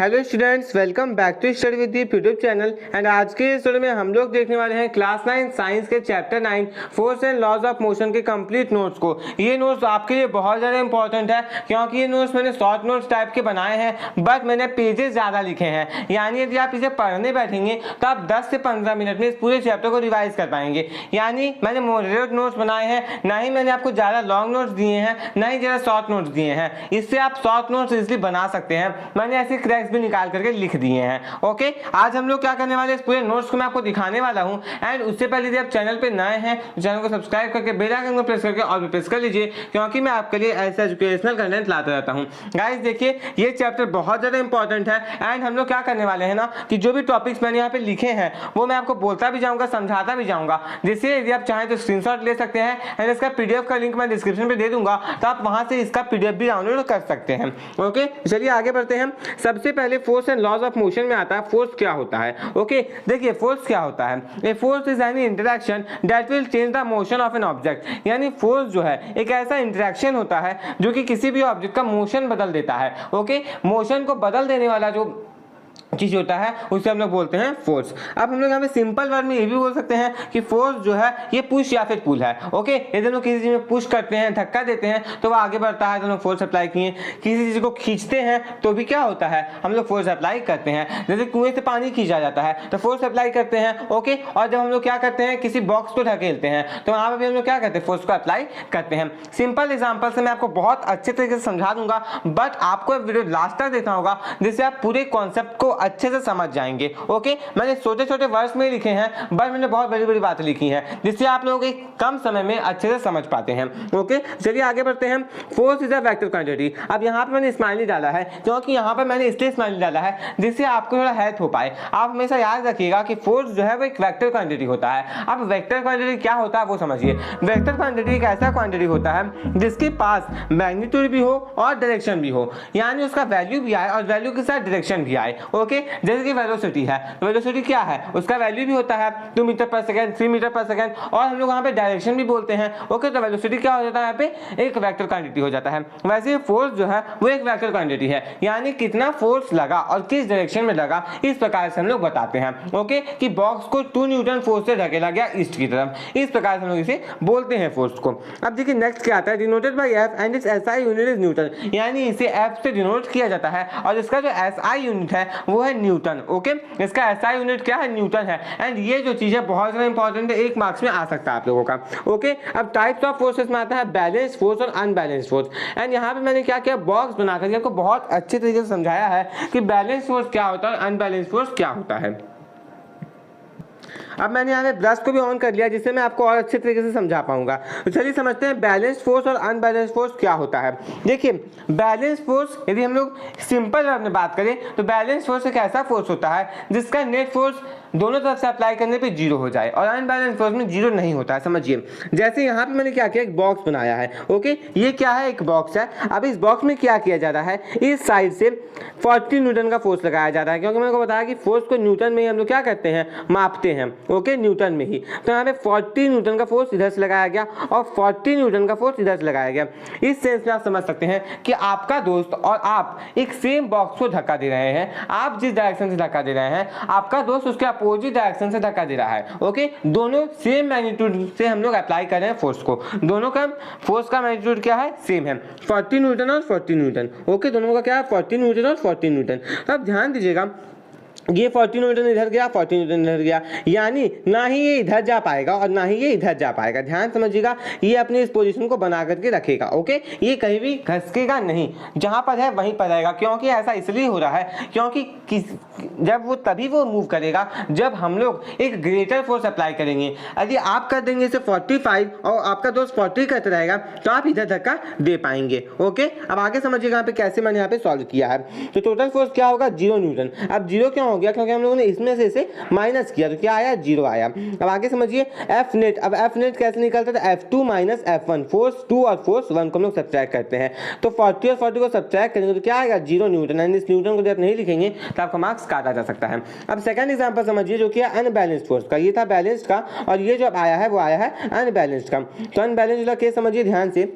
Hello students, welcome back to study with Deep YouTube channel. And आज के इस video में हम लोग देखने वाले हैं क्लास 9 साइंस के chapter 9 force and laws of motion के कंप्लीट नोट्स को। ये नोट्स आपके लिए बहुत ज़्यादा इंपॉर्टेंट है क्योंकि ये नोट्स मैंने शॉर्ट नोट्स टाइप के बनाए हैं, बट मैंने पेजेस ज़्यादा लिखे हैं। यानी यदि आप इसे पढ़ने बैठेंगे तो आप 10 से 15 मिनट में इस पूरे चैप्टर को रिवाइज कर पाएंगे। यानी मैंने मॉडरेट नोट्स बनाए हैं, ना ही मैंने आपको ज़्यादा लॉन्ग नोट्स दिए हैं, ना ही ज़्यादा शॉर्ट नोट्स दिए हैं। इससे आप शॉर्ट नोट्स इजिली बना सकते हैं। मैंने ऐसे क्रैक्स भी निकाल करके लिख दिए हैं। ओके, आज हम लोग क्या करने वाले हैं, इस पूरे नोट्स को मैं आपको दिखाने वाला हूं। एंड उससे पहले यदि आप चैनल पे नए हैं तो चैनल को सब्सक्राइब करके बेल आइकन को प्रेस करके ऑल पे प्रेस कर लीजिए, क्योंकि मैं आपके लिए ऐसा एजुकेशनल कंटेंट लाता रहता हूं। गाइस देखिए, ये चैप्टर बहुत ज़्यादा इंपॉर्टेंट है। एंड हम लोग क्या करने वाले हैं ना कि जो भी टॉपिक्स मैंने यहाँ पे लिखे हैं वो मैं आपको बोलता भी जाऊँगा, समझाता भी जाऊँगा। जिससे यदि आप चाहें तो स्क्रीनशॉट ले सकते हैं एंड इसका PDF का लिंक मैं डिस्क्रिप्शन पे दे दूंगा, तो आप वहाँ से इसका PDF भी डाउनलोड कर सकते हैं। ओके, चलिए आगे बढ़ते हैं। सबसे पहले force and laws of motion में आता है फोर्स क्या होता है। ओके, देखिए फोर्स क्या होता है। A force is any interaction that will change the motion of an object. यानी फोर्स जो है एक ऐसा इंटरैक्शन होता है जो कि किसी भी ऑब्जेक्ट का मोशन बदल देता है। ओके, मोशन को बदल देने वाला जो चीज होता है उसे हम लोग बोलते हैं फोर्स। अब हम लोग यहाँ पे सिंपल वर्ड में ये भी बोल सकते हैं कि फोर्स जो है ये पुश या फिर पुल है। ओके, यदि हम लोग किसी चीज में पुश करते हैं, धक्का देते हैं तो वो आगे बढ़ता है, तो हम लोग फोर्स अप्लाई किए। किसी चीज को खींचते हैं तो भी क्या होता है, हम लोग फोर्स अप्लाई करते हैं। जैसे कुएं से पानी खींचा जाता है तो फोर्स अप्लाई करते हैं। ओके, और जब हम लोग क्या करते हैं, किसी बॉक्स को ढकेलते हैं तो वहां पर भी हम लोग क्या करते हैं, फोर्स को अप्लाई करते हैं। सिंपल एग्जाम्पल से मैं आपको बहुत अच्छे तरीके से समझा दूंगा, बट आपको वीडियो लास्ट तक देखना होगा जिससे आप पूरे कॉन्सेप्ट को अच्छे से समझ जाएंगे। ओके, मैंने छोटे छोटे वर्ड्स में लिखे हैं, बट मैंने बहुत बड़ी बड़ी बातें लिखी हैं जिससे आप लोग एक कम समय में अच्छे से समझ पाते हैं। ओके, चलिए आगे बढ़ते हैं। Force is a vector quantity. अब यहाँ पे मैंने स्माइली डाला है क्योंकि यहाँ पर मैंने इसलिए स्माइली डाला है जिससे आपको थोड़ा हेल्प हो पाए। आप हमेशा याद रखिएगा कि फोर्स जो है वो एक वेक्टर क्वांटिटी होता है। अब वेक्टर क्वांटिटी क्या होता है वो समझिए। वेक्टर क्वांटिटी एक ऐसा क्वांटिटी होता है जिसके पास मैग्नीट्यूड भी हो और डायरेक्शन भी हो, यानी उसका वैल्यू भी आए और वैल्यू के साथ डायरेक्शन भी आए। ओके, जैसे कि वेलोसिटी है, वेलोसिटी क्या है, उसका वैल्यू भी होता है 2 मीटर पर सेकंड, 3 मीटर पर सेकंड, और हम लोग वहां पे डायरेक्शन भी बोलते हैं। ओके, तो वेलोसिटी क्या हो जाता है, यहाँ पे एक वेक्टर क्वांटिटी हो जाता है। वैसे फोर्स जो है वो एक वेक्टर क्वांटिटी है, यानी कितना फोर्स लगा और किस डायरेक्शन में लगा, इस प्रकार से हम लोग बताते हैं। ओके, कि बॉक्स को 2 न्यूटन फोर्स से ढकेला गया ईस्ट की तरफ, इस प्रकार से हम लोग इसे बोलते हैं फोर्स को। अब देखिए नेक्स्ट क्या आता है, denoted by F and it's SI unit is Newton. यानी इसे एफ से डिनोट किया जाता है और इसका जो एसआई यूनिट है वो है न्यूटन। ओके, इसका एसआई यूनिट क्या है, न्यूटन है। एंड ये जो चीज है बहुत ज्यादा इंपॉर्टेंट है, 1 मार्क्स में आ सकता है आप लोगों का। ओके, अब टाइप्स ऑफ फोर्सेस में आता है बैलेंस फोर्स और अनबैलेंस फोर्स। एंड यहाँ पे मैंने क्या किया, बॉक्स बना करके आपको बहुत अच्छे तरीके से समझाया है कि बैलेंस फोर्स क्या होता है और अनबैलेंस फोर्स क्या होता है। अब मैंने यहाँ पे ब्रश को भी ऑन कर लिया जिससे मैं आपको और अच्छे तरीके से समझा पाऊंगा। तो चलिए समझते हैं बैलेंस फोर्स और अनबैलेंस फोर्स क्या होता है। देखिए बैलेंस फोर्स यदि हम लोग सिंपल वर्ड में बात करें तो बैलेंस फोर्स एक ऐसा फोर्स होता है जिसका नेट फोर्स दोनों तरफ से अप्लाई करने पे 0 हो जाए, और अनबैलेंस फोर्स में 0 नहीं होता है। समझिए, जैसे यहाँ पे मैंने क्या किया, एक बॉक्स बनाया है। ओके, ये क्या है, एक बॉक्स है। अब इस बॉक्स में क्या किया जा रहा है, इस साइड से 40 न्यूटन का फोर्स लगाया जा रहा है, क्योंकि मैंने को बताया कि फोर्स को न्यूटन में ही हम लोग क्या करते हैं, मापते हैं। ओके, न्यूटन में ही। तो यहाँ पे 40 न्यूटन का फोर्स इधर से लगाया गया और 40 न्यूटन का फोर्स इधर से लगाया गया। इस सेंस में आप समझ सकते हैं कि आपका दोस्त और आप एक सेम बॉक्स को धक्का दे रहे हैं। आप जिस डायरेक्शन से धक्का दे रहे हैं, आपका दोस्त उसके अपोजिट डायरेक्शन से धक्का दे रहा है। ओके, दोनों सेम मैग्नीट्यूड से हम लोग अप्लाई कर रहे हैं फोर्स को। दोनों का फोर्स का मैग्नीट्यूड क्या है, सेम है, 40 न्यूटन और 40 न्यूटन। ओके, दोनों का क्या है, 40 न्यूटन और 40 न्यूटन। अब ध्यान दीजिएगा, ये 40 न्यूटन इधर गया, 40 न्यूटन इधर गया, यानी ना ही ये इधर जा पाएगा और ना ही ये इधर जा पाएगा। ध्यान समझिएगा, ये अपनी इस पोजीशन को बना करके रखेगा। ओके, ये कहीं भी घसकेगा नहीं, जहां पर है वहीं पर रहेगा। क्योंकि ऐसा इसलिए हो रहा है क्योंकि जब वो तभी वो मूव करेगा जब हम लोग एक ग्रेटर फोर्स अप्लाई करेंगे। यदि आप कर देंगे इसे 45 और आपका दोस्त 40 करते रहेगा तो आप इधर धक्का दे पाएंगे। ओके, अब आगे समझिएगा यहाँ पे कैसे मैंने यहाँ पे सॉल्व किया है। तो टोटल फोर्स क्या होगा, 0 न्यूटन। अब 0 क्यों हो गया, क्योंकि हम लोगों ने इसमें से इसे माइनस किया तो क्या आया, 0 आया। अब आगे समझिए एफ नेट। अब एफ नेट कैसे निकलता है, F2 माइनस F1, फोर्स 2 और फोर्स 1 को हम लोग सब्ट्रैक्ट करते हैं। तो 40 और 40 को सब्ट्रैक्ट करेंगे तो क्या आएगा, 0 न्यूटन। एंड इस न्यूटन को जब नहीं लिखेंगे तो आपका मार्क्स काटा जा सकता है। अब सेकंड एग्जांपल समझिए जो कि है अनबैलेंस्ड फोर्स का। ये था बैलेंस्ड का और ये जो आया है वो आया है अनबैलेंस्ड का। तो अनबैलेंस्ड वाला केस समझिए ध्यान से।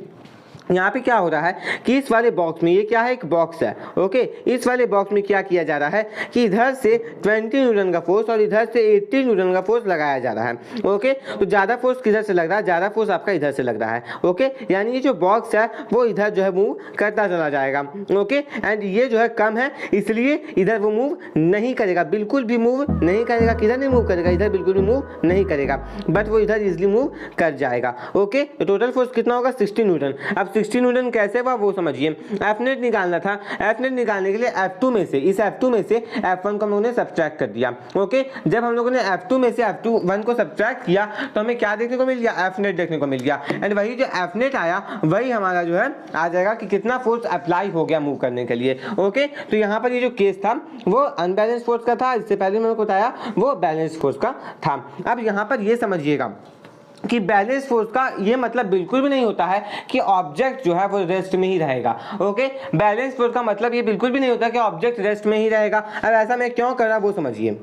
यहाँ पे क्या हो रहा है कि इस वाले बॉक्स में, ये क्या है, एक बॉक्स है, ओके। इस वाले बॉक्स में क्या किया जा रहा है कि इधर से 20 न्यूटन का फोर्स और इधर से 80 न्यूटन का फोर्स लगाया जा रहा है, ओके। तो ज़्यादा फोर्स किधर से लग रहा है, ज़्यादा फोर्स आपका इधर से लग रहा है, ओके। यानी ये जो बॉक्स है वो इधर जो है मूव करता चला जाएगा, ओके। एंड ये जो है कम है, इसलिए इधर वो मूव नहीं करेगा, बिल्कुल भी मूव नहीं करेगा। किधर नहीं मूव करेगा, इधर बिल्कुल भी मूव नहीं करेगा, बट वो इधर इजिली मूव कर जाएगा, ओके। तो टोटल फोर्स कितना होगा, 60 न्यूटन। अब 60 न्यूटन कैसे हुआ वो समझिए। एफ नेट निकालना था, एफ नेट निकालने के लिए F2 में से, इस F2 में से F1 को हम लोगों ने सब्ट्रैक्ट कर दिया, ओके। जब हम लोगों ने F2 में से F1 को सब्ट्रैक्ट किया तो हमें क्या देखने को मिल गया, एफ नेट देखने को मिल गया। एंड वही जो एफ नेट आया वही हमारा जो है आ जाएगा कि कितना फोर्स अप्लाई हो गया मूव करने के लिए, ओके। तो यहाँ पर ये जो केस था वो अनबैलेंस फोर्स का था, इससे पहले मैंने बताया वो बैलेंस फोर्स का था। अब यहाँ पर ये समझिएगा कि बैलेंस फोर्स का ये मतलब बिल्कुल भी नहीं होता है कि ऑब्जेक्ट जो है वो रेस्ट में ही रहेगा, ओके। बैलेंस फोर्स का मतलब ये बिल्कुल भी नहीं होता कि ऑब्जेक्ट रेस्ट में ही रहेगा। अब ऐसा मैं क्यों कर रहा वो समझिए।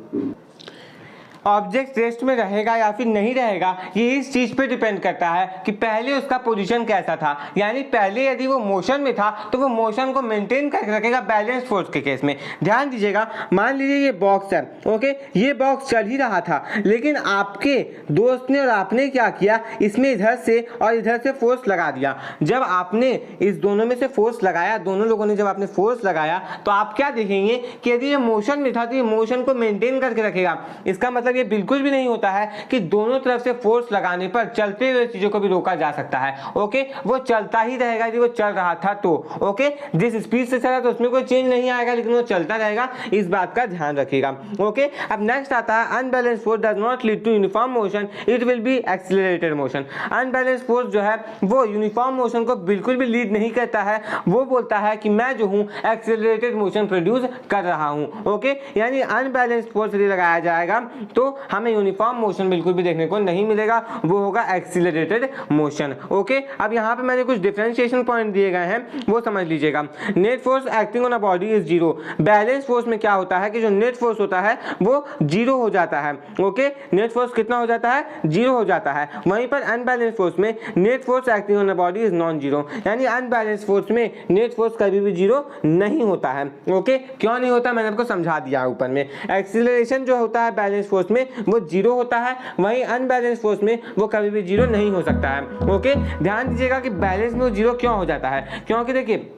ऑब्जेक्ट रेस्ट में रहेगा या फिर नहीं रहेगा ये इस चीज पे डिपेंड करता है कि पहले उसका पोजीशन कैसा था। यानी पहले यदि वो मोशन में था तो वो मोशन को मेंटेन करके रखेगा बैलेंस फोर्स के केस में। ध्यान दीजिएगा, मान लीजिए ये बॉक्स है, ओके। ये बॉक्स चल ही रहा था, लेकिन आपके दोस्त ने और आपने क्या किया, इसमें इधर से और इधर से फोर्स लगा दिया। जब आपने इस दोनों में से फोर्स लगाया, दोनों लोगों ने जब आपने फोर्स लगाया तो आप क्या देखेंगे कि यदि ये मोशन में था तो ये मोशन को मेंटेन करके रखेगा। इसका मतलब ये बिल्कुल भी नहीं होता है कि दोनों तरफ से फोर्स लगाने पर चलते हुए चीजों को भी रोका जा सकता है, ओके। वो चलता ही रहेगा यदि वो चल रहा था तो, ओके। जिस स्पीड से चला तो उसमें कोई चेंज नहीं आएगा, लेकिन वो चलता रहेगा, इस बात का ध्यान रखिएगा, ओके। अब नेक्स्ट आता है unbalance force does not lead to uniform motion, it will be accelerated motion. Unbalance force जो है वो यूनिफॉर्म मोशन को बिल्कुल भी लीड नहीं करता है, वो बोलता है कि मैं जो हूं एक्सीलरेटेड मोशन प्रोड्यूस कर रहा हूं, ओके। यानी अनबैलेंस फोर्स यदि लगाया जाएगा तो हमें यूनिफॉर्म मोशन बिल्कुल भी देखने को नहीं मिलेगा, वो होगा एक्सीलरेटेड मोशन, ओके। अब यहाँ पे मैंने कुछ डिफरेंशिएशन पॉइंट दिए गए हैं, वो समझ लीजिएगा। Net force acting on a body is zero. Balance force में क्या होता है कि जो नेट फोर्स होता है वो जीरो हो जाता है, ओके। नेट फोर्स कितना हो जाता है, जीरो हो जाता है। वहीं पर अनबैलेंस फोर्स में net force acting on a body is non zero. यानी अनबैलेंस फोर्स में नेट फोर्स कभी भी जीरो नहीं होता है, ओके। क्यों नहीं होता मैंने आपको समझा दिया ऊपर में। एक्सीलरेशन जो होता है बैलेंस फोर्स में वो जीरो होता है, वहीं अनबैलेंस फोर्स में वो कभी भी जीरो नहीं हो सकता है, ओके। ध्यान दीजिएगा कि बैलेंस में वो जीरो क्यों हो जाता है, क्योंकि देखिए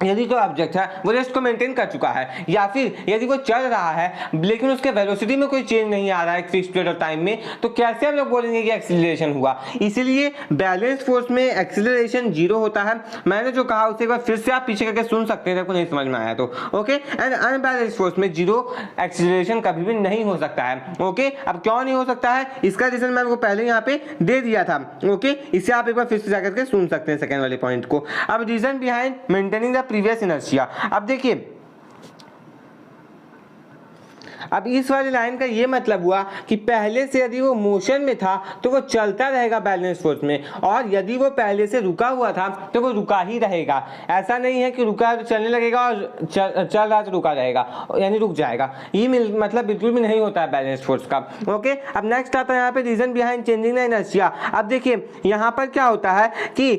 यदि कोई ऑब्जेक्ट है वो रेस्ट को मेंटेन कर चुका है, या फिर यदि वो चल रहा है लेकिन उसके वेलोसिटी में कोई चेंज नहीं आ रहा है फिक्स पीरियड ऑफ टाइम में, तो कैसे हम लोग बोलेंगे कि एक्सीलरेशन हुआ। इसीलिए बैलेंस फोर्स में एक्सीलरेशन जीरो होता है। मैंने जो कहा उसे एक बार फिर से आप पीछे करके सुन सकते हैं, आपको नहीं समझ में आया तो, ओके। एंड अनबैलेंस फोर्स में जीरो एक्सीलरेशन कभी भी नहीं हो सकता है, ओके। अब क्यों नहीं हो सकता है, इसका रीजन मैं आपको पहले यहाँ पे दे दिया था, ओके। इसे आप एक बार फिर से जाकर के सुन सकते हैं सेकेंड वाले पॉइंट को। अब reason behind maintaining the previous inertia. अब देखिए, अब इस वाली लाइन का ये मतलब हुआ कि पहले से यदि वो मोशन में था तो वो चलता रहेगा बैलेंस फोर्स में, और यदि वो पहले से रुका हुआ था तो वो रुका ही रहेगा। ऐसा नहीं है कि रुका है तो चलने लगेगा और चल रहा तो रुका रहेगा, यानी रुक जाएगा। ये मतलब बिल्कुल भी नहीं होता है बैलेंस फोर्स का, ओके। अब नेक्स्ट आता है यहाँ पे reason behind changing the inertia. अब देखिए यहाँ पर क्या होता है कि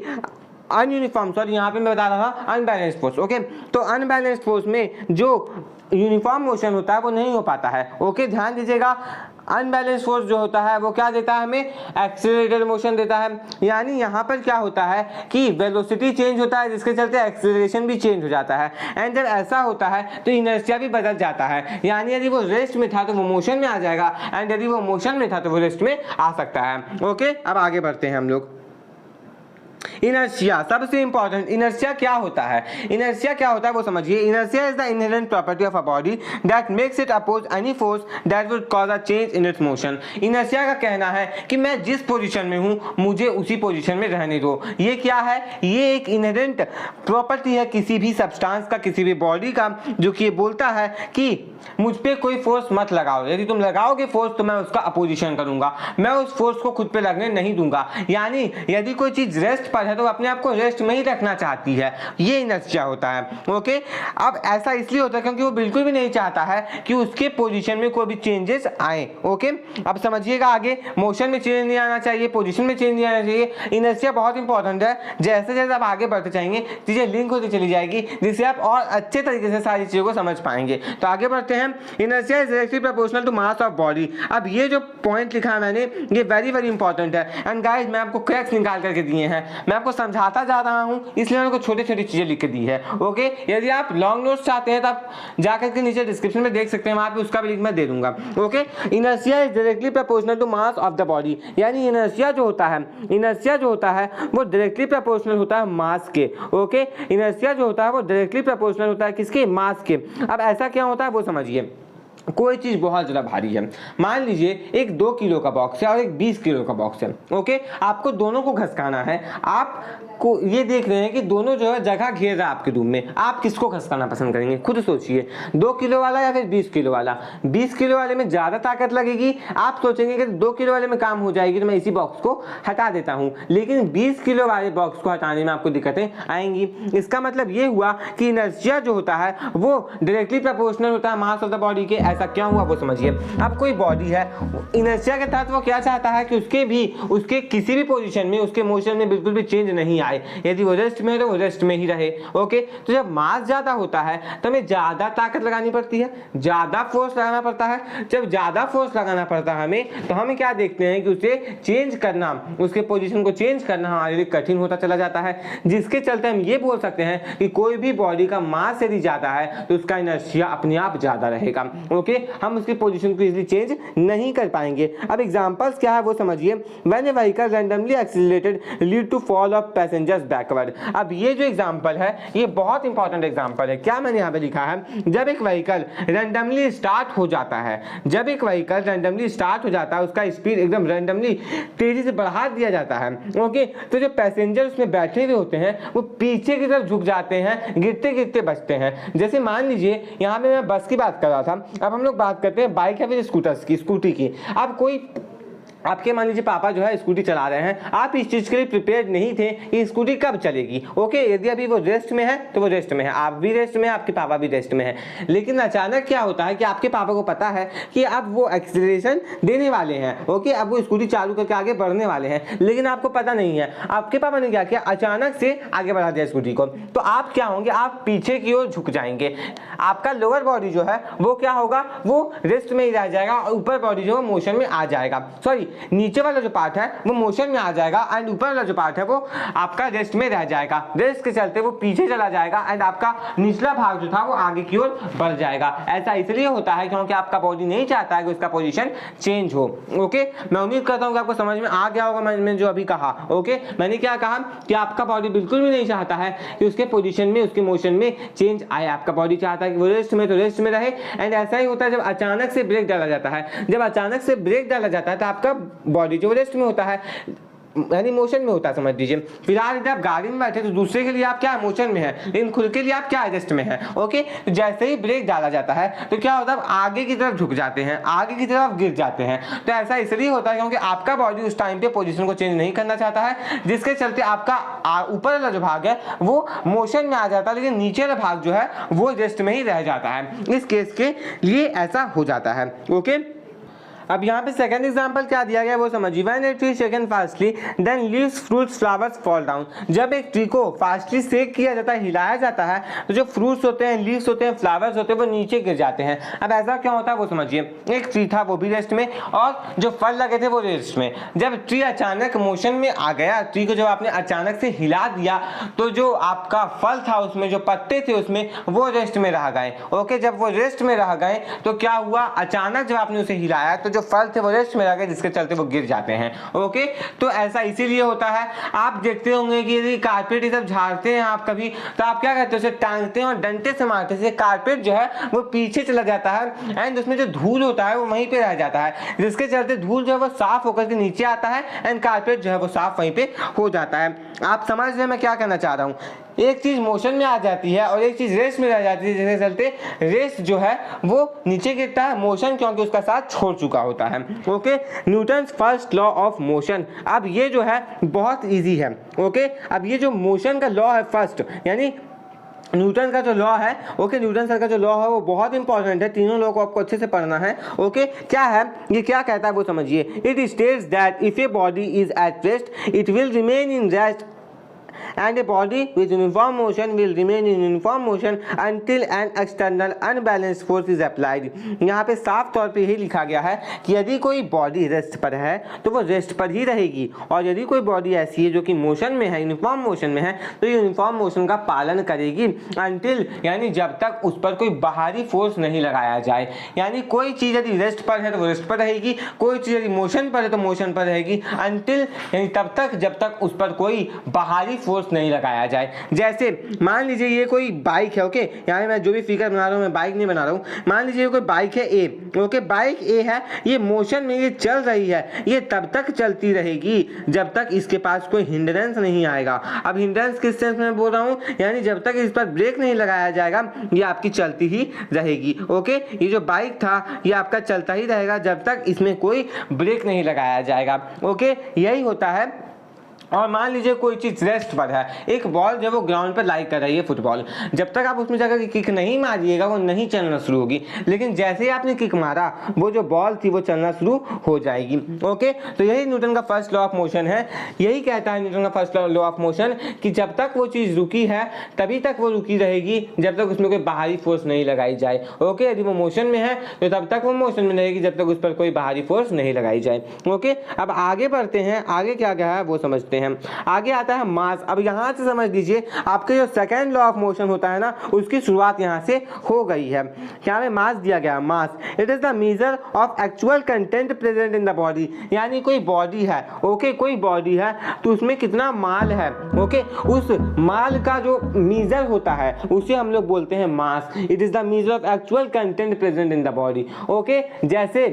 अनयूनिफॉर्म, सॉरी यहाँ पे मैं बता रहा था अनबैलेंस फोर्स, ओके। तो अनबैलेंस फोर्स में जो यूनिफॉर्म मोशन होता है वो नहीं हो पाता है, ओके। ध्यान दीजिएगा, अनबैलेंस फोर्स जो होता है वो क्या देता है, हमें एक्सीलरेटेड मोशन देता है। यानी यहाँ पर क्या होता है कि वेलोसिटी चेंज होता है, जिसके चलते एक्सीलरेशन भी चेंज हो जाता है। एंड जब ऐसा होता है तो इनर्शिया भी बदल जाता है। यानी यदि वो रेस्ट में था तो वो मोशन में आ जाएगा, एंड यदि वो मोशन में था तो वो रेस्ट में आ सकता है, ओके। अब आगे बढ़ते हैं हम लोग। इनर्शिया, सबसे इंपॉर्टेंट, इनर्शिया क्या होता है, इनर्शिया क्या होता है वो समझिए। Inertia is the inherent property of a body that makes it oppose any force that would cause a change in its motion. Inertia का कहना है कि मैं जिस पोजीशन में हूं मुझे उसी पोजीशन में रहने दो। ये क्या है, ये एक इनहेरेंट प्रॉपर्टी है किसी भी सब्सटेंस का, किसी भी बॉडी का, जो कि ये बोलता है कि मुझ पे कोई फोर्स मत लगाओ, यदि तुम लगाओगे फोर्स तो मैं उसका अपोजिशन करूंगा, मैं उस फोर्स को खुद पे लगने नहीं दूंगा। यानी यदि कोई चीज रेस्ट पर है तो अपने आप को रेस्ट में ही रखना चाहती है, ये इनर्शिया होता है। ओके, अब ऐसा इसलिए होता है क्योंकि वो बिल्कुल भी नहीं चाहता है कि उसके पोजीशन में कोई भी चेंजेस आए। ओके, अब समझिएगा आगे, मोशन में चेंज नहीं आना चाहिए, पोजीशन में चेंज नहीं आना चाहिए। इनर्शिया बहुत इंपॉर्टेंट है, जैसे जैसे आप आगे बढ़ते जाएंगे चीजें लिंक होती चली जाएगी, जिससे आप और अच्छे तरीके से सारी चीजों को समझ पाएंगे। तो आगे बढ़ते हैं। Inertia is directly proportional to mass of body. अब ये जो पॉइंट लिखा है मैंने, ये वेरी वेरी इंपॉर्टेंट है। एंड गाइस, मैं आपको क्रैक्स निकाल करके दिए हैं, मैं आपको समझाता जा रहा हूं, इसलिए मैंने छोटी छोटी चीजें लिख के दी है। ओके, यदि आप लॉन्ग नोट्स चाहते हैं तो आप जाकर के नीचे डिस्क्रिप्शन में देख सकते हैं, वहां पे उसका भी लिंक मैं दे दूंगा। Okay, inertia is directly proportional to mass of the body, यानी इनर्शिया जो होता है वो डायरेक्टली प्रोपोर्शनल होता है मास के। ओके, इनर्शिया जो होता है वो डायरेक्टली प्रोपोर्शनल होता है किसके? मास के। अब ऐसा क्या होता है वो समझिए। कोई चीज बहुत ज्यादा भारी है, मान लीजिए एक 2 किलो का बॉक्स है और एक 20 किलो का बॉक्स है। ओके, आपको दोनों को घसकाना है। आपको ये देख रहे हैं कि दोनों जो है जगह घेर रहा है आपके रूम में, आप किसको घसकाना पसंद करेंगे? खुद सोचिए, 2 किलो वाला या फिर 20 किलो वाला। 20 किलो वाले में ज्यादा ताकत लगेगी, आप सोचेंगे कि 2 किलो वाले में काम हो जाएगी तो मैं इसी बॉक्स को हटा देता हूं, लेकिन 20 किलो वाले बॉक्स को हटाने में आपको दिक्कतें आएंगी। इसका मतलब ये हुआ कि इनर्शिया जो होता है वो डायरेक्टली प्रोपोर्शनल होता है मास ऑफ द बॉडी के। ऐसा क्या हुआ वो समझिए। अब कोई बॉडी है, इनर्शिया के तहत वो क्या चाहता है कि उसके किसी भी पोजीशन में, उसके मोशन में बिल्कुल भी चेंज नहीं आए। यदि वो रेस्ट में है तो वो रेस्ट में ही रहे। ओके, तो जब मास ज्यादा होता है तो हमें ज्यादा ताकत लगानी पड़ती है, ज्यादा फोर्स लगाना पड़ता है। जब ज्यादा फोर्स लगाना पड़ता है हमें, तो हमें क्या देखते हैं कि उसे चेंज करना, उसके पोजीशन को चेंज करना हमारे लिए कठिन होता चला जाता है, जिसके चलते हम ये बोल सकते हैं कि कोई भी बॉडी का मास यदि ज्यादा है तो उसका इनर्शिया अपने आप ज्यादा रहेगा। ओके, हम उसकी पोजीशन को इजीली चेंज नहीं कर पाएंगे। अब एग्जांपल्स क्या है वो समझिए। When a vehicle randomly accelerated lead to fall of passengers backward. अब ये जो एग्जांपल है ये बहुत इंपॉर्टेंट एग्जांपल है। क्या मैंने यहाँ पे लिखा है? जब एक व्हीकल रैंडमली स्टार्ट हो जाता है, उसका स्पीड एकदम रैंडमली तेजी से बढ़ा दिया जाता है। ओके, तो जो पैसेंजर उसमें बैठे हुए होते हैं वो पीछे की तरफ झुक जाते हैं, गिरते गिरते बचते हैं। जैसे मान लीजिए यहाँ पे मैं बस की बात कर रहा था, अब हम लोग बात करते हैं बाइक या फिर स्कूटी की। अब कोई आपके मान लीजिए पापा जो है स्कूटी चला रहे हैं, आप इस चीज के लिए प्रिपेयर्ड नहीं थे कि स्कूटी कब चलेगी। ओके, यदि अभी वो रेस्ट में है तो वो रेस्ट में है, आप भी रेस्ट में है, आपके पापा भी रेस्ट में है। लेकिन अचानक क्या होता है कि आपके पापा को पता है कि अब वो एक्सीलरेशन देने वाले हैं। ओके, अब वो स्कूटी चालू करके आगे बढ़ने वाले हैं, लेकिन आपको पता नहीं है। आपके पापा ने क्या किया? अचानक से आगे बढ़ा दिया स्कूटी को, तो आप क्या होंगे? आप पीछे की ओर झुक जाएंगे। आपका लोअर बॉडी जो है वो क्या होगा? वो रेस्ट में ही रह जाएगा और ऊपर बॉडी जो है मोशन में आ जाएगा। सॉरी, नीचे वाला जो पार्ट है वो मोशन में आ जाएगा एंड ऊपर वाला जो पार्ट है वो आपका रेस्ट में रह जाएगा। रेस्ट के चलते वो पीछे चला जाएगा एंड आपका निचला भाग जो था वो आगे की ओर बढ़ जाएगा। ऐसा इसलिए होता है क्योंकि आपका बॉडी नहीं चाहता है कि उसका पोजीशन चेंज हो। ओके, मैं उम्मीद करता हूं कि आपको समझ में आ गया होगा मैंने जो अभी कहा। ओके, मैंने क्या कहा कि आपका बॉडी बिल्कुल भी नहीं चाहता है कि उसके पोजीशन में, उसके मोशन में चेंज आए। आपका बॉडी चाहता है कि वो रेस्ट में तो रेस्ट में रहे। एंड ऐसा ही होता है जब अचानक से ब्रेक डाला जाता है। जब अचानक से ब्रेक डाला जाता है तो आपका बॉडी जो रेस्ट में होता है, यानी मोशन में होता है, समझ लीजिए। फिलहाल यदि आप गाड़ी में बैठे तो दूसरे के लिए आप क्या मोशन में है, लेकिन खुद के लिए आप क्या रेस्ट में है। ओके, तो जैसे ही ब्रेक डाला जाता है तो क्या होता है? आप आगे की तरफ झुक जाते हैं, आगे की तरफ गिर जाते हैं। तो ऐसा इसलिए होता है क्योंकि आपका बॉडी उस टाइम पे पोजीशन को चेंज नहीं करना चाहता है, जिसके चलते आपका ऊपर वाला जो भाग है वो मोशन में आ जाता है, लेकिन नीचे वाला भाग जो है वो रेस्ट में ही रह जाता है। इस केस के लिए ऐसा हो जाता है। ओके, अब यहाँ पे सेकंड एग्जांपल क्या दिया गया वो समझिए। When a tree shaken fastly then leaves fruits flowers fall down. जब एक ट्री को फास्टली शेक किया जाता है, हिलाया जाता है, तो जो फ्रूट्स होते हैं, लीव्स होते हैं, फ्लावर्स होते हैं, वो नीचे गिर जाते हैं। अब ऐसा क्या होता है वो समझिए। एक ट्री था वो भी रेस्ट में और जो फल लगे थे वो रेस्ट में। जब ट्री अचानक मोशन में आ गया, ट्री को जब आपने अचानक से हिला दिया तो जो आपका फल था उसमें जो पत्ते थे उसमें वो रेस्ट में रह गए। ओके, जब वो रेस्ट में रह गए तो क्या हुआ? अचानक जब आपने उसे हिलाया तो जो फल थे वो रेस्ट में रह गए, जिसके चलते वो गिर जाते हैं। ओके, तो ऐसा इसीलिए होता है। आप देखते होंगे कि यदि कारपेट ये सब झाड़ते हैं आप कभी, तो आप क्या करते हैं? उसे टांगते हैं और डंडे से मारते हैं। कारपेट जो है वो पीछे चला जाता है एंड उसमें जो धूल होता है वो वहीं पे रह जाता है, जिसके चलते धूल जो है वो साफ होकर के नीचे आता है एंड कारपेट जो है वो साफ वहीं पे हो जाता है। आप समझ रहे हैं मैं क्या कहना चाह रहा हूँ? एक चीज मोशन में आ जाती है और एक चीज रेस्ट में रह जाती है, जिसके चलते रेस्ट जो है वो नीचे गिरता है, मोशन क्योंकि उसका साथ छोड़ चुका होता है। Okay, Newton's first law of motion. अब ये जो है बहुत इजी है। ओके, अब ये जो मोशन का लॉ है फर्स्ट, यानी न्यूटन का जो लॉ है, ओके, न्यूटन सर का जो लॉ है वो बहुत इंपॉर्टेंट है, तीनों लॉ को आपको अच्छे से पढ़ना है। ओके, क्या है ये, क्या कहता है वो समझिए। It states that if a body is at rest it will remain in rest and a body with uniform motion will remain in uniform motion until an external unbalanced force is applied। यहाँ पे साफ तौर पे यही लिखा गया है कि यदि कोई बॉडी रेस्ट पर है तो वो रेस्ट पर ही रहेगी, और यदि कोई बॉडी ऐसी है जो कि मोशन में है, यूनिफॉर्म मोशन में है, तो यूनिफॉर्म मोशन का पालन करेगी until, यानी जब तक उस पर कोई बाहरी फोर्स नहीं लगाया जाए। यानी कोई चीज़ यदि रेस्ट पर है तो वो रेस्ट पर रहेगी, कोई चीज़ यदि मोशन पर है तो मोशन पर रहेगी until, यानी तब तक जब तक उस पर कोई बाहरी फोर्स नहीं लगाया जाए। जैसे मान लीजिए ये कोई बाइक है, ओके, यहाँ मैं जो भी फिगर बना रहा हूँ मैं बाइक नहीं बना रहा हूँ, मान लीजिए ये कोई बाइक है ए, ओके, बाइक ए है, ये मोशन में ये चल रही है, ये तब तक चलती रहेगी जब तक इसके पास कोई हिंड्रेंस नहीं आएगा। अब हिंड्रेंस किस सेंस में बोल रहा हूँ, यानी जब तक इस पर ब्रेक नहीं लगाया जाएगा ये आपकी चलती ही रहेगी। ओके, ये जो बाइक था ये आपका चलता ही रहेगा जब तक इसमें कोई ब्रेक नहीं लगाया जाएगा। ओके, यही होता है। और मान लीजिए कोई चीज़ रेस्ट पर है, एक बॉल जब वो ग्राउंड पर लाई कर रही है फुटबॉल, जब तक आप उसमें जाकर किक नहीं मारिएगा वो नहीं चलना शुरू होगी, लेकिन जैसे ही आपने किक मारा वो जो बॉल थी वो चलना शुरू हो जाएगी। ओके, तो यही न्यूटन का फर्स्ट लॉ ऑफ मोशन है। यही कहता है न्यूटन का फर्स्ट लॉ ऑफ मोशन कि जब तक वो चीज़ रुकी है तभी तक वो रुकी रहेगी जब तक उसमें कोई बाहरी फोर्स नहीं लगाई जाए। ओके, यदि वो मोशन में है तो तब तक वो मोशन में रहेगी जब तक उस पर कोई बाहरी फोर्स नहीं लगाई जाए। ओके, अब आगे बढ़ते हैं, आगे क्या क्या है वो समझते हैं। आगे आता है मास। अब यहां से समझ लीजिए आपके जो सेकंड लॉ ऑफ मोशन होता है ना, उसकी शुरुआत यहां से हो गई है। क्या में मास दिया गया, मास it is the major of actual content present in the body. यानी कोई बॉडी है, ओके, कोई बॉडी है तो उसमें कितना माल है, ओके, उस माल का जो मेजर होता है उसे हम लोग बोलते हैं mass. It is the major of actual content present in the body. Okay, जैसे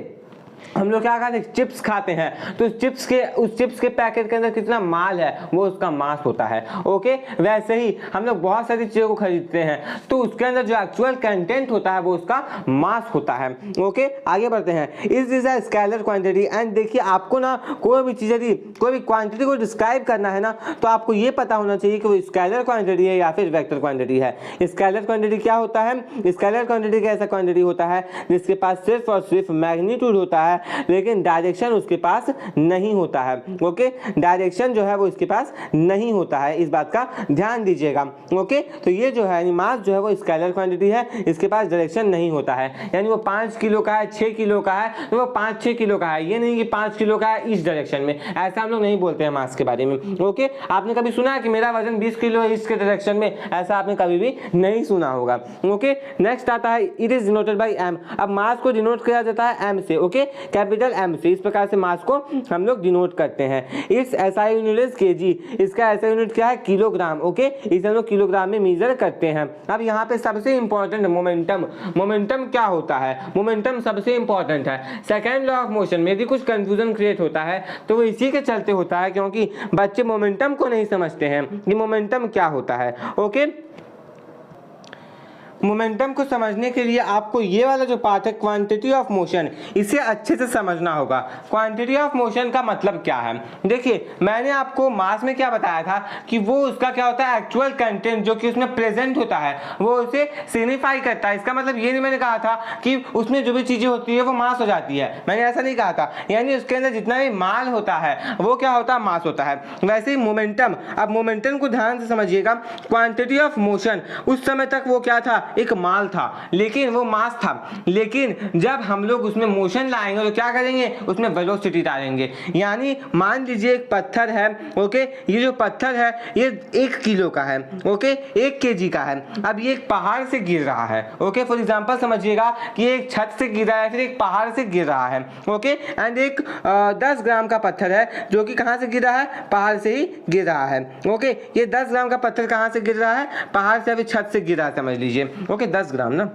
हम लोग क्या खाते हैं, चिप्स खाते हैं, तो उस चिप्स के पैकेट के अंदर कितना माल है वो उसका मास होता है। ओके, वैसे ही हम लोग बहुत सारी चीज़ों को खरीदते हैं तो उसके अंदर जो एक्चुअल कंटेंट होता है वो उसका मास होता है। ओके, आगे बढ़ते हैं। Is a scalar quantity. And देखिए आपको ना कोई भी चीज़ यदि कोई भी क्वांटिटी को डिस्क्राइब करना है ना तो आपको ये पता होना चाहिए कि वो स्केलर क्वांटिटी है या फिर वेक्टर क्वांटिटी है। स्केलर क्वांटिटी क्या होता है, स्केलर क्वांटिटी का ऐसा क्वांटिटी होता है जिसके पास सिर्फ और सिर्फ मैग्नीट्यूड होता है लेकिन डायरेक्शन उसके पास नहीं होता है। ओके, डायरेक्शन जो है वो इसके पास नहीं होता है, इस बात का ध्यान दीजिएगा। ओके, तो ये जो है मास जो है वो स्केलर क्वांटिटी है, इसके पास डायरेक्शन नहीं होता है। यानी वो 5 किलो का है, 6 किलो का है तो वो 5-6 किलो का है, ये नहीं कि 5 किलो का है इस डायरेक्शन में, ऐसा हम लोग नहीं बोलते हैं मास के बारे में। ओके, आपने कभी सुना है कि मेरा वजन 20 किलो है इसके डायरेक्शन में, ऐसा आपने कभी भी नहीं सुना होगा। ओके, नेक्स्ट आता है it is denoted by m. अब मास को डिनोट किया जाता है एम से, ओके, कैपिटल एम से। इस प्रकार से मास को हम लोग डिनोट करते हैं। इस एसआई यूनिट इज केजी, इसका एसआई यूनिट क्या है, किलोग्राम। ओके, इसे हम लोग किलोग्राम में मेजर करते हैं। अब यहाँ पे सबसे इंपॉर्टेंट मोमेंटम। मोमेंटम क्या होता है, मोमेंटम सबसे इंपॉर्टेंट है। सेकेंड लॉ ऑफ मोशन में यदि कुछ कंफ्यूजन क्रिएट होता है तो वो इसी के चलते होता है क्योंकि बच्चे मोमेंटम को नहीं समझते हैं कि मोमेंटम क्या होता है। ओके, मोमेंटम को समझने के लिए आपको ये वाला जो पार्ट है क्वांटिटी ऑफ मोशन, इसे अच्छे से समझना होगा। क्वांटिटी ऑफ मोशन का मतलब क्या है, देखिए मैंने आपको मास में क्या बताया था कि वो उसका क्या होता है, एक्चुअल कंटेंट जो कि उसमें प्रेजेंट होता है वो उसे सिग्निफाई करता है। इसका मतलब ये नहीं मैंने कहा था कि उसमें जो भी चीजें होती है वो मास हो जाती है, मैंने ऐसा नहीं कहा था। यानी उसके अंदर जितना भी माल होता है वो क्या होता है, मास होता है। वैसे ही मोमेंटम, अब मोमेंटम को ध्यान से समझिएगा। क्वांटिटी ऑफ मोशन उस समय तक वो क्या था, एक माल था, लेकिन वो मास था। लेकिन जब हम लोग उसमें मोशन लाएंगे तो क्या करेंगे, उसमें वेलोसिटी डालेंगे। यानी मान लीजिए एक पत्थर है, ओके, ये जो पत्थर है ये 1 किलो का है, ओके, 1 केजी का है। अब ये एक पहाड़ से गिर रहा है, ओके, फॉर एग्जांपल समझिएगा कि एक छत से गिर रहा है, फिर एक पहाड़ से गिर रहा है, ओके, एंड एक 10 ग्राम का पत्थर है जो कि कहां से गिर रहा है, पहाड़ से ही गिर रहा है। ओके, ये 10 ग्राम का पत्थर कहां से गिर रहा है, पहाड़ से, अभी छत से गिर रहा है, समझ लीजिए। ओके, 10 ग्राम ना,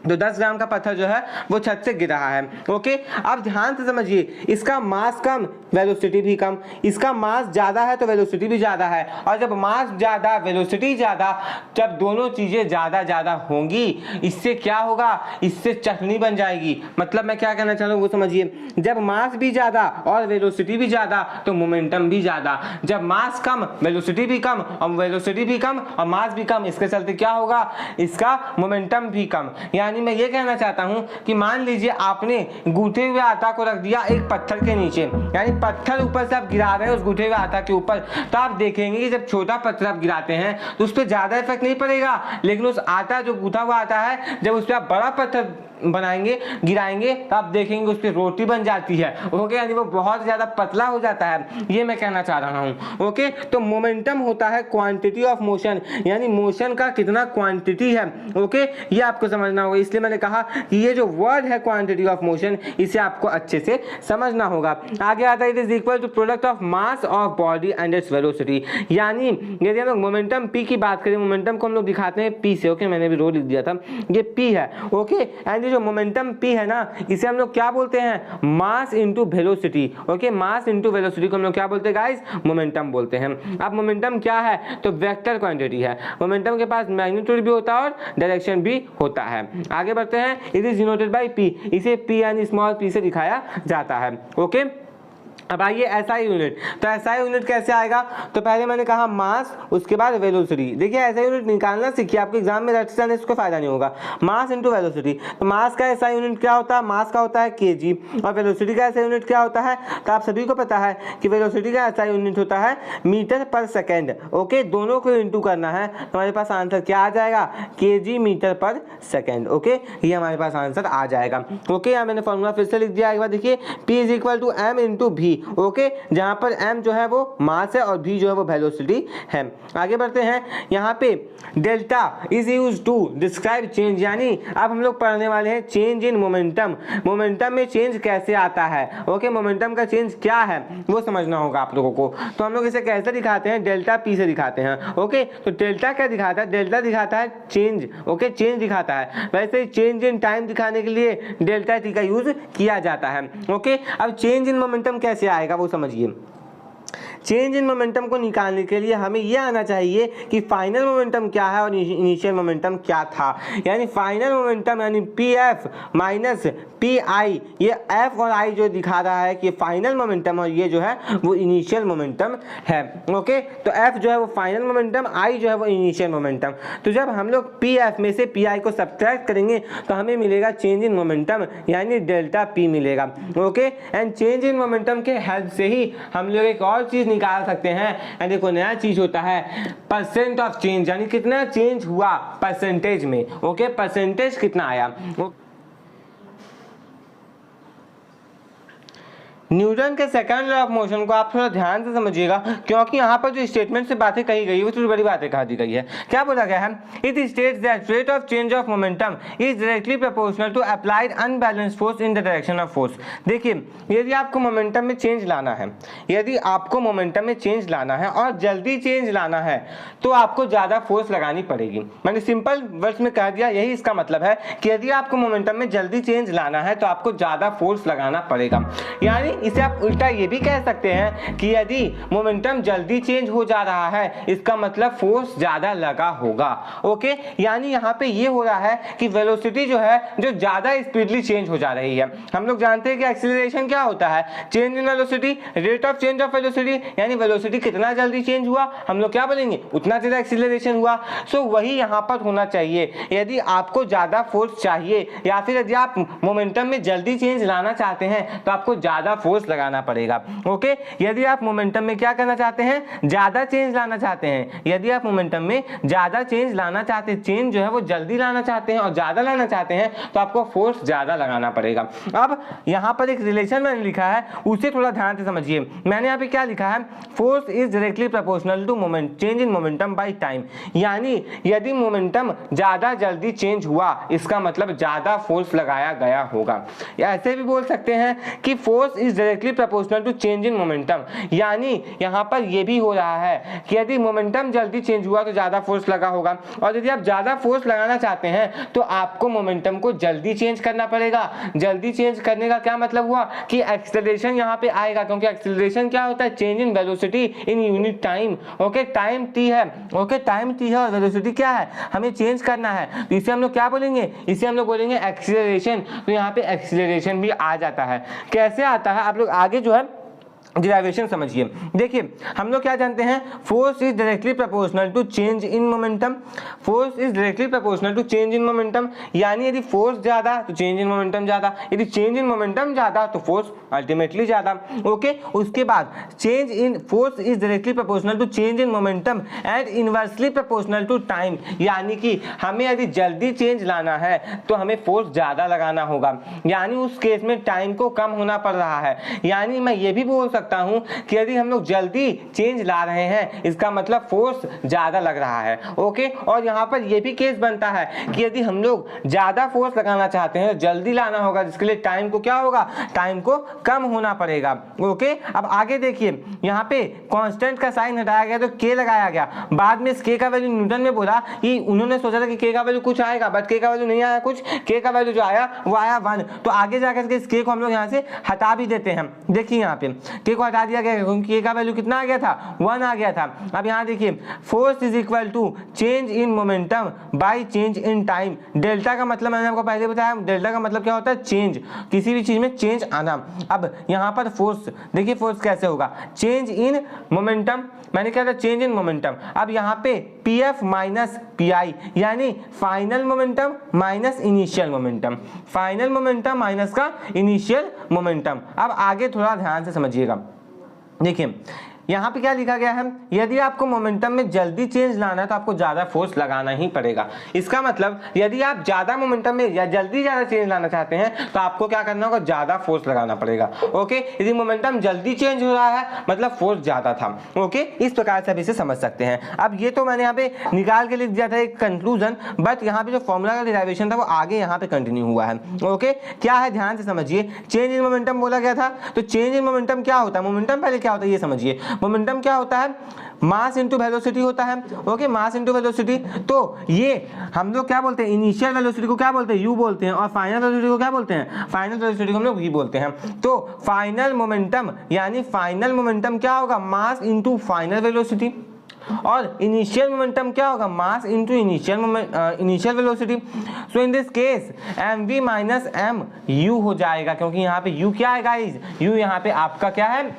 तो 10 ग्राम का पत्थर जो है वो छत से गिर रहा है। ओके, अब ध्यान से समझिए, इसका मास कम, वेलोसिटी भी कम। इसका मास ज़्यादा है तो वेलोसिटी भी ज़्यादा है, और जब मास ज़्यादा वेलोसिटी ज़्यादा, जब दोनों चीज़ें ज़्यादा ज़्यादा होंगी, इससे क्या होगा, इससे चटनी बन जाएगी। मतलब मैं क्या कहना चाह रहा हूँ वो समझिए, जब मास भी ज़्यादा और वेलोसिटी भी ज़्यादा तो मोमेंटम भी ज़्यादा। जब मास कम, वेलोसिटी भी कम, और वेलोसिटी भी कम और मास भी कम, इसके चलते क्या होगा, इसका मोमेंटम भी कम। यानी मैं ये कहना चाहता हूं कि मान लीजिए आपने गूंथे हुए आटा को रख दिया एक पत्थर के नीचे, यानी पत्थर ऊपर से आप गिरा रहे हैं उस गूंथे हुए आटा के ऊपर, तो आप देखेंगे कि जब छोटा पत्थर आप गिराते हैं तो उस पर ज्यादा इफेक्ट नहीं पड़ेगा, लेकिन उस आटा जो गूंथा हुआ आटा है, जब उस पर आप बड़ा पत्थर बनाएंगे, गिराएंगे, तो आप देखेंगे उस पर रोटी बन जाती है। ओके, यानी वो बहुत ज्यादा पतला हो जाता है, ये मैं कहना चाह रहा हूँ। ओके, तो मोमेंटम होता है क्वांटिटी ऑफ मोशन, यानी मोशन का कितना क्वांटिटी है। ओके, ये आपको समझना होगा, इसलिए मैंने कहा कि ये जो वर्ड है क्वांटिटी ऑफ मोशन, इसे आपको अच्छे से समझना होगा। आगे आता है it is equal to product of mass of body and its velocity. यानी यदि हम लोग मोमेंटम पी की बात करें, मोमेंटम को हम लोग दिखाते हैं पी से। ओके, मैंने भी रो लिख दिया था, ये पी है। ओके, एंड जो मोमेंटम पी है ना, इसे हम लोग क्या बोलते हैं, mass into velocity. Okay, mass into velocity को हम लोग क्या बोलते हैं गाइस, मोमेंटम बोलते हैं। अब मोमेंटम क्या है, तो वेक्टर क्वांटिटी है। मोमेंटम के पास मैग्नीट्यूड भी होता है और डायरेक्शन भी होता है। आगे बढ़ते हैं, it is denoted by P, इसे पी यानी स्मॉल पी से दिखाया जाता है। ओके, अब आइए एसआई यूनिट। तो एसआई यूनिट कैसे आएगा, तो पहले मैंने कहा मास, उसके बाद वेलोसिटी। देखिए एसआई यूनिट निकालना सीखिए, आपके एग्जाम में रट जाने से कोई फायदा नहीं होगा। मास इनटू वेलोसिटी, तो मास का एसआई यूनिट क्या होता है, मास का होता है केजी, और वेलोसिटी का एसआई यूनिट क्या होता है, तो आप सभी को पता है कि वेलोसिटी का एसआई यूनिट होता है मीटर पर सेकेंड। ओके, दोनों को इंटू करना है, तो हमारे पास आंसर क्या आ जाएगा, केजी मीटर पर सेकेंड। ओके, ये हमारे पास आंसर आ जाएगा। ओके, यहाँ मैंने फॉर्मूला फिर से लिख दिया, एक बार देखिए, P is equal to m into v. Okay, जहां पर m जो है वो मास है और v जो है वो वेलोसिटी है। आगे बढ़ते हैं, यहाँ पे delta is use to describe change, यानी अब हम लोग पढ़ने वाले हैं चेंज इन मोमेंटम। मोमेंटम में चेंज कैसे आता है। ओके, मोमेंटम का चेंज क्या है वो समझना होगा आप लोगों को। तो हम लोग इसे कैसे दिखाते हैं, डेल्टा p से दिखाते हैं। ओके, तो डेल्टा क्या दिखाता है, डेल्टा दिखाता है चेंज। ओके, चेंज दिखाता है, वैसे ही चेंज इन टाइम दिखाने के लिए डेल्टा t का यूज किया जाता है। ओके, अब चेंज इन मोमेंटम कैसे आएगा वो समझिए। चेंज इन मोमेंटम को निकालने के लिए हमें यह आना चाहिए कि फाइनल मोमेंटम क्या है और इनिशियल मोमेंटम क्या था। यानी फाइनल मोमेंटम यानी पी एफ माइनस पी आई, ये एफ और आई जो दिखा रहा है कि फाइनल मोमेंटम और ये जो है वो इनिशियल मोमेंटम है। ओके, तो एफ जो है वो फाइनल मोमेंटम, आई जो है वो इनिशियल मोमेंटम। तो जब हम लोग पी एफ में से पी आई को सब्ट्रैक्ट करेंगे तो हमें मिलेगा चेंज इन मोमेंटम, यानी डेल्टा पी मिलेगा। Okay, and change in momentum के हेल्प से ही हम लोग एक और चीज निकाल सकते हैं। देखो नया चीज होता है परसेंट ऑफ चेंज, यानी कितना चेंज हुआ परसेंटेज में। ओके, परसेंटेज कितना आया। न्यूटन के सेकंड लॉ ऑफ मोशन को आप थोड़ा ध्यान से समझिएगा, क्योंकि यहाँ पर जो स्टेटमेंट से बातें कही गई है वो थोड़ी बड़ी बातें कहा दी गई है। क्या बोला गया है, it states that rate of change of momentum is directly proportional to applied unbalanced force in the direction of force. देखिए, यदि आपको मोमेंटम में चेंज लाना है, यदि आपको मोमेंटम में चेंज लाना है और जल्दी चेंज लाना है तो आपको ज़्यादा फोर्स लगानी पड़ेगी। मैंने सिंपल वर्ड्स में कह दिया, यही इसका मतलब है कि यदि आपको मोमेंटम में जल्दी चेंज लाना है तो आपको ज़्यादा फोर्स लगाना पड़ेगा। यानी इसे आप उल्टा ये भी कह सकते हैं कि यदि मोमेंटम जल्दी चेंज हो जा रहा है इसका मतलब फोर्स ज्यादा लगा होगा। ओके, यानी यहाँ पे ये हो रहा है कि वेलोसिटी जो है जो ज्यादा स्पीडली चेंज हो जा रही है। हम लोग जानते हैं कि एक्सीलरेशन क्या होता है, change in velocity, rate of change of velocity, यानी वेलोसिटी कितना जल्दी चेंज हुआ हम लोग क्या बोलेंगे, उतना ज्यादा एक्सीलरेशन हुआ। सो वही यहाँ पर होना चाहिए। यदि आपको ज्यादा फोर्स चाहिए या फिर यदि आप मोमेंटम में जल्दी चेंज लाना चाहते हैं तो आपको ज्यादा फोर्स लगाना पड़ेगा। ओके, यदि आप मोमेंटम में क्या करना चाहते हैं, ज्यादा चेंज लाना चाहते हैं, यदि आप मोमेंटम में ज्यादा चेंज लाना चाहते हैं, चेंज जो है वो जल्दी लाना चाहते हैं और ज्यादा लाना चाहते हैं तो आपको फोर्स ज्यादा लगाना पड़ेगा। अब यहां पर एक रिलेशन मैंने लिखा है, उसे थोड़ा ध्यान से समझिए। मैंने यहां पे क्या लिखा है, force is directly proportional to moment change in momentum by time. यानी यदि मोमेंटम ज्यादा जल्दी चेंज हुआ इसका मतलब ज्यादा फोर्स लगाया गया होगा। ऐसे भी बोल सकते हैं कि force is is directly proportional to change in momentum. यानी यहाँ पर ये भी हो रहा है कि यदि मोमेंटम जल्दी चेंज हुआ तो ज्यादा फोर्स लगा होगा, और यदि आप ज्यादा फोर्स लगाना चाहते हैं तो आपको मोमेंटम को जल्दी चेंज करना पड़ेगा। जल्दी चेंज करने का क्या मतलब हुआ कि एक्सेलरेशन यहाँ पे आएगा, क्योंकि एक्सेलरेशन क्या होता है, change in velocity in unit time. Okay, time T है, ओके टाइम टी है और वेलोसिटी क्या है, हमें चेंज करना है, तो इसे हम लोग क्या बोलेंगे, इसे हम लोग बोलेंगे एक्सीलरेशन। तो यहाँ पे एक्सीलरेशन भी आ जाता है। कैसे आता है आप लोग आगे जो है डिराइवेशन समझिए। देखिए हम लोग क्या जानते हैं, force is directly proportional to change in momentum. Force is directly proportional to change in momentum, यानी यदि फोर्स ज्यादा तो चेंज इन मोमेंटम ज्यादा, यदि चेंज इन मोमेंटम ज्यादा तो फोर्स अल्टीमेटली ज्यादा। ओके, उसके बाद change in force is directly proportional to change in momentum and inversely proportional to time, यानी कि हमें यदि जल्दी चेंज लाना है तो हमें फोर्स ज्यादा लगाना होगा, यानी उस केस में टाइम को कम होना पड़ रहा है। यानी मैं ये भी बोल सकता हूं कि यदि हम लोग जल्दी चेंज ला रहे हैं इसका मतलब फोर्स ज्यादा लग रहा है। ओके, और यहां पर यह भी केस बनता है कि यदि हम लोग ज्यादा फोर्स लगाना चाहते हैं जल्दी लाना होगा, जिसके लिए टाइम को क्या होगा, टाइम को कम होना पड़ेगा। ओके, अब आगे देखिए यहाँ पे कांस्टेंट का साइन हटाया गया तो के लगाया गया, बाद में इस के का वैल्यू न्यूटन में बोला कि उन्होंने सोचा था कि के का वैल्यू कुछ आएगा, बट के का वैल्यू नहीं आया कुछ, के का वैल्यू जो आया वो आया 1। तो आगे जाकर इस के को हम लोग यहाँ से हटा भी देते हैं। देखिए यहाँ पे के को हटा दिया गया क्योंकि के का वैल्यू कितना आ गया था, 1 आ गया था। अब यहाँ देखिए force is equal to change in momentum by change in time. Delta का मतलब मैंने आपको पहले बताया, डेल्टा का मतलब क्या होता है, चेंज, किसी भी चीज में चेंज आना। अब यहाँ पर फोर्स देखिए, फोर्स कैसे होगा, चेंज इन मोमेंटम, मैंने क्या था चेंज इन मोमेंटम। अब यहाँ पे P F minus P I, यानी final momentum minus initial momentum, final momentum minus का इनिशियल मोमेंटम। अब आगे थोड़ा ध्यान से समझिएगा। देखिए यहाँ पे क्या लिखा गया है, यदि आपको मोमेंटम में जल्दी चेंज लाना है तो आपको ज्यादा फोर्स लगाना ही पड़ेगा। इसका मतलब यदि आप ज्यादा मोमेंटम में या जल्दी ज्यादा चेंज लाना चाहते हैं तो आपको क्या करना होगा, ज्यादा फोर्स लगाना पड़ेगा। ओके, यदि मोमेंटम जल्दी चेंज हो रहा है मतलब फोर्स ज्यादा था। ओके, इस प्रकार से आप इसे समझ सकते हैं। अब ये तो मैंने यहाँ पे निकाल के लिख दिया था एक कंक्लूजन, बट यहाँ पे जो फॉर्मूला का डिराइवेशन था वो आगे यहाँ पे कंटिन्यू हुआ है। ओके, क्या है ध्यान से समझिए। चेंज इन मोमेंटम बोला गया था, तो चेंज इन मोमेंटम क्या होता है, मोमेंटम पहले क्या होता है ये समझिए। मोमेंटम क्या होता है, मास इनटू वेलोसिटी होता है। ओके, मास इनटू वेलोसिटी, तो ये हम लोग क्या बोलते हैं, इनिशियल वेलोसिटी को क्या बोलते हैं, यू बोलते हैं, और फाइनल वेलोसिटी को क्या बोलते हैं, फाइनल वेलोसिटी को हम लोग वी बोलते हैं। तो फाइनल मोमेंटम, यानी फाइनल मोमेंटम क्या होगा, मास इनटू फाइनल वेलोसिटी, और इनिशियल मोमेंटम क्या होगा, mass into initial velocity. So in this case m v minus m u हो जाएगा, क्योंकि यहाँ पे यू क्या है गाइज, यू यहाँ पे आपका क्या है,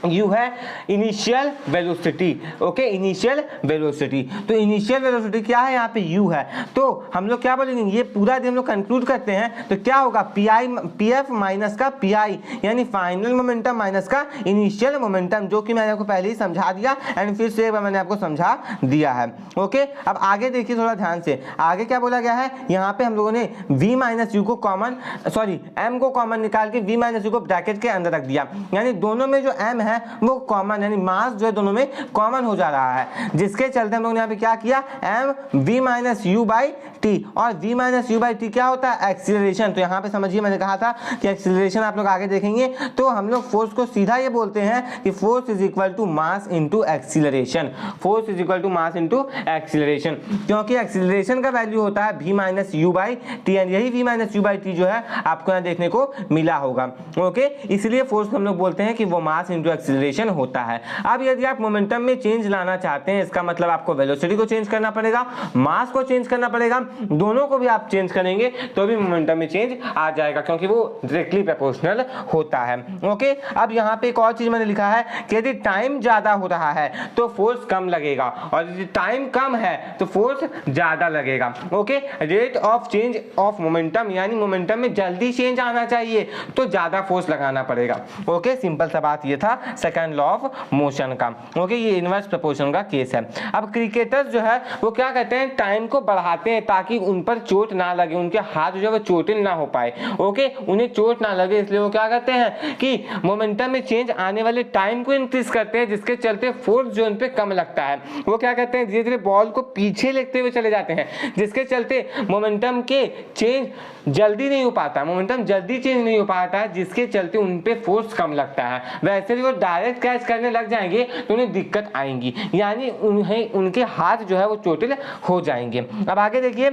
यू है initial velocity. Okay, initial velocity, तो इनिशियल वेलोसिटी क्या है, यहाँ पे यू है। तो हम लोग क्या बोलेंगे, ये पूरा यदि हम लोग कंक्लूड करते हैं तो क्या होगा, P I P F minus का पी आई, यानी फाइनल मोमेंटम माइनस का इनिशियल मोमेंटम, जो कि मैंने आपको पहले ही समझा दिया एंड फिर से मैंने आपको समझा दिया है। ओके, अब आगे देखिए थोड़ा ध्यान से, आगे क्या बोला गया है, यहाँ पे हम लोगों ने v माइनस यू को कॉमन, सॉरी m को कॉमन निकाल के v माइनस यू को ब्रैकेट के अंदर रख दिया, यानी दोनों में जो m है वो कॉमन, यानी मास जो है दोनों में कॉमन हो जा रहा है, जिसके चलते हम लोग ने यहाँ पे क्या किया, m v minus u by T, और v minus u by T क्या होता है, एक्सीलरेशन। तो यहाँ पे समझिए मैंने कहा था कि एक्सीलरेशन आप लोग आगे देखेंगे तो हम लोग फोर्स को सीधा ये बोलते हैं कि force is equal to mass into acceleration, force is equal to mass into acceleration, क्योंकि एक्सीलरेशन का वैल्यू होता है v minus u by t, and यही v minus u by t जो है आपको यहाँ देखने को मिला होगा। ओके, इसलिए फोर्स हम लोग बोलते हैं कि वो मास इनटू एक्सीलरेशन होता है। अब यदि आप मोमेंटम में चेंज लाना चाहते हैं इसका मतलब आपको वेलोसिटी को चेंज करना पड़ेगा, मास को चेंज करना पड़ेगा, दोनों को भी आप चेंज करेंगे तो भी मोमेंटम में चेंज आ जाएगा, क्योंकि वो डायरेक्टली प्रोपोर्शनल होता है। ओके, अब यहाँ पे एक और चीज मैंने लिखा है कि यदि टाइम ज्यादा हो रहा है तो फोर्स कम लगेगा, और यदि टाइम कम है तो फोर्स ज्यादा लगेगा। Okay, rate of change of momentum, यानी मोमेंटम में जल्दी चेंज आना चाहिए तो ज्यादा फोर्स लगाना पड़ेगा। ओके, सिंपल सा बात ये था, सेकंड लॉ ऑफ मोशन का। ओके, ये इनवर्स प्रोपोर्शन का केस है। अब क्रिकेटर्स जो है वो क्या करते हैं, टाइम को बढ़ाते हैं ताकि उन पर चोट ना लगे, उनके हाथ जो है वो चोटिल ना हो पाए। ओके, उन्हें चोट ना लगे, इसलिए वो क्या करते हैं कि मोमेंटम में चेंज आने वाले टाइम को इंक्रीज करते हैं, जिसके चलते फोर्स जो उन पे कम लगता है। वो क्या करते हैं, धीरे धीरे बॉल को पीछे लेते हुए चले जाते हैं, जिसके चलते मोमेंटम के चेंज जल्दी नहीं हो पाता, मोमेंटम जल्दी चेंज नहीं हो पाता है, जिसके चलते उन पे फोर्स कम लगता है। वैसे भी वो डायरेक्ट कैच करने लग जाएंगे तो उन्हें दिक्कत आएंगी, यानी उन्हें उनके हाथ जो है वो चोटिल हो जाएंगे। अब आगे देखिए,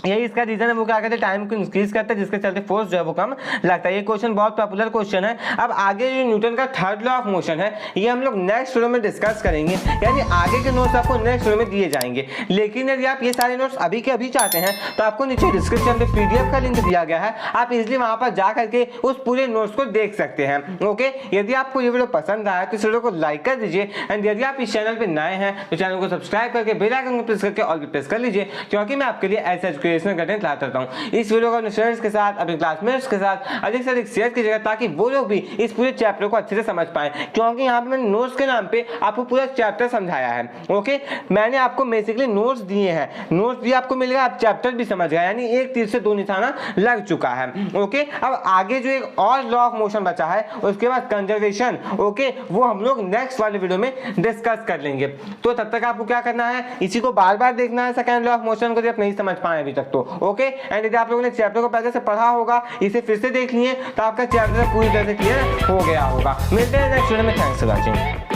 यही इसका रीजन है, वो क्या कहते हैं, टाइम को इंक्रीज करता है, जिसके चलते फोर्स जो है वो कम लगता है। ये क्वेश्चन बहुत पॉपुलर क्वेश्चन है। अब आगे जो न्यूटन का थर्ड लॉ ऑफ मोशन है, ये हम लोग नेक्स्ट वीडियो में डिस्कस करेंगे, यानी आगे के नोट्स आपको नेक्स्ट वीडियो में दिए जाएंगे। लेकिन यदि आप ये सारे नोट्स अभी के अभी चाहते हैं तो आपको नीचे डिस्क्रिप्शन में PDF का लिंक दिया गया है, आप इजिली वहां पर जा करके उस पूरे नोट्स को देख सकते हैं। ओके, यदि आपको ये वीडियो पसंद आया तो इस वीडियो को लाइक कर दीजिए, एंड यदि आप इस चैनल पर नए हैं तो चैनल को सब्सक्राइब करके बेल आइकन को प्रेस करके ऑल प्रेस कर लीजिए, क्योंकि मैं आपके लिए ऐसे एजुकेशनल कंटेंट लाता हूं। इस वीडियो को अपने स्टूडेंट्स के साथ, अपने क्लासमेट्स के साथ अधिक से अधिक शेयर कीजिएगा, ताकि वो लोग भी इस पूरे चैप्टर को अच्छे से समझ पाएं, क्योंकि यहाँ पे मैंने नोट्स के नाम पे आपको पूरा चैप्टर समझाया है। ओके, मैंने आपको बेसिकली नोट्स दिए हैं, नोट्स भी आपको मिल गया, आप चैप्टर भी समझ गए, यानी एक तीर से दो निशाना लग चुका है। ओके, अब आगे जो एक और लॉ ऑफ मोशन बचा है, उसके बाद कंजर्वेशन, ओके, वो हम लोग नेक्स्ट वाले वीडियो में डिस्कस कर लेंगे। तो तब तक आपको क्या करना है, इसी को बार बार देखना है, सेकंड लॉ ऑफ मोशन को, आप नहीं समझ पाए अभी तक तो। ओके, एंड यदि आप लोगों ने चैप्टर को पहले से पढ़ा होगा, इसे फिर से देख लिए तो आपका चैप्टर पूरी तरह से क्लियर हो गया होगा। मिलते हैं नेक्स्ट वीडियो में। Thanks for watching.